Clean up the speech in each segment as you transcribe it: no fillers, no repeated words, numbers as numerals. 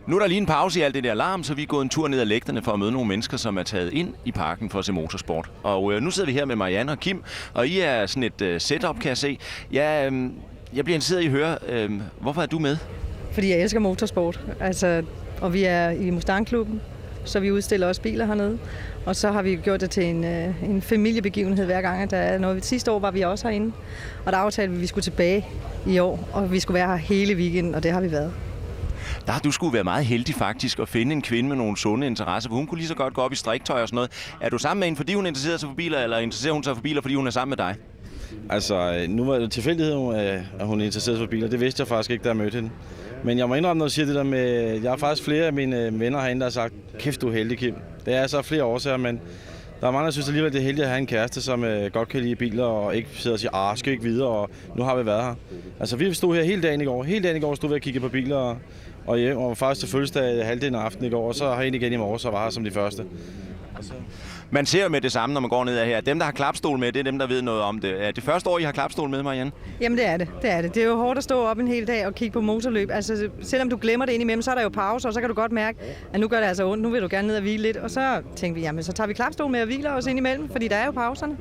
Nu er der lige en pause i alt det der larm, så vi er gået en tur ned ad lægterne for at møde nogle mennesker, som er taget ind i parken for at se motorsport. Og nu sidder vi her med Marianne og Kim, og I er sådan et setup, kan jeg se. Jeg bliver interesseret i at høre, hvorfor er du med? Fordi jeg elsker motorsport, og vi er i Mustang-klubben, så vi udstiller også biler hernede. Og så har vi gjort det til en familiebegivenhed hver gang, der er noget. Sidste år var vi også herinde, og der aftalte vi, at vi skulle tilbage i år, og vi skulle være her hele weekenden, og det har vi været. Der har du skulle være meget heldig faktisk at finde en kvinde med nogle sunde interesser, for hun kunne lige så godt gå op i striktøj og sådan noget. Er du sammen med hende, fordi hun interesserer sig for biler, eller interesserer hun sig for biler, fordi hun er sammen med dig? Altså, nu var det tilfældighed, at hun interesserede sig for biler. Det vidste jeg faktisk ikke, da jeg mødte hende. Men jeg må indrømme, når du siger det der med... Jeg har faktisk flere af mine venner herinde, der har sagt, kæft, du er heldig, Kim. Det er så flere årsager, men der er mange, der synes alligevel, det er heldigt at have en kæreste, som godt kan lide biler, og ikke sidder og siger, skal ikke videre, og nu har vi været her. Altså, vi stod her hele dagen i går. Hele dagen i går stod vi og kiggede på biler, og faktisk til fødselsdag halvdelen af aftenen i går, og så har jeg igen i morges, og var her som de første. Man ser jo med det samme, når man går ned ad her. Dem, der har klapstol med, det er dem, der ved noget om det. Er det første år, I har klapstol med, Marianne? Jamen, det er det. Det er jo hårdt at stå op en hel dag og kigge på motorløb. Altså, selvom du glemmer det indimellem, så er der jo pause, og så kan du godt mærke, at nu gør det altså ondt. Nu vil du gerne ned og hvile lidt. Og så tænkte vi, jamen, så tager vi klapstol med og hviler os indimellem, fordi der er jo pauserne.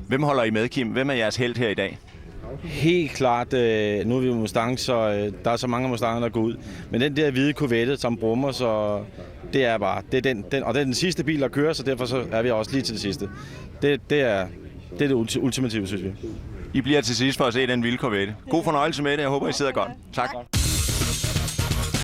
Hvem holder I med, Kim? Hvem er jeres helt her i dag? Helt klart, nu er vi jo Mustang, så der er så mange Mustanger, der går ud. Men den der hvide Corvette, som brummer, så det er bare, det er den, og det er den sidste bil, der kører, så derfor så er vi også lige til det sidste. Det er det ultimative, synes vi. I bliver til sidst for at se den vilde Corvette. God fornøjelse med det, jeg håber, I sidder godt. Tak.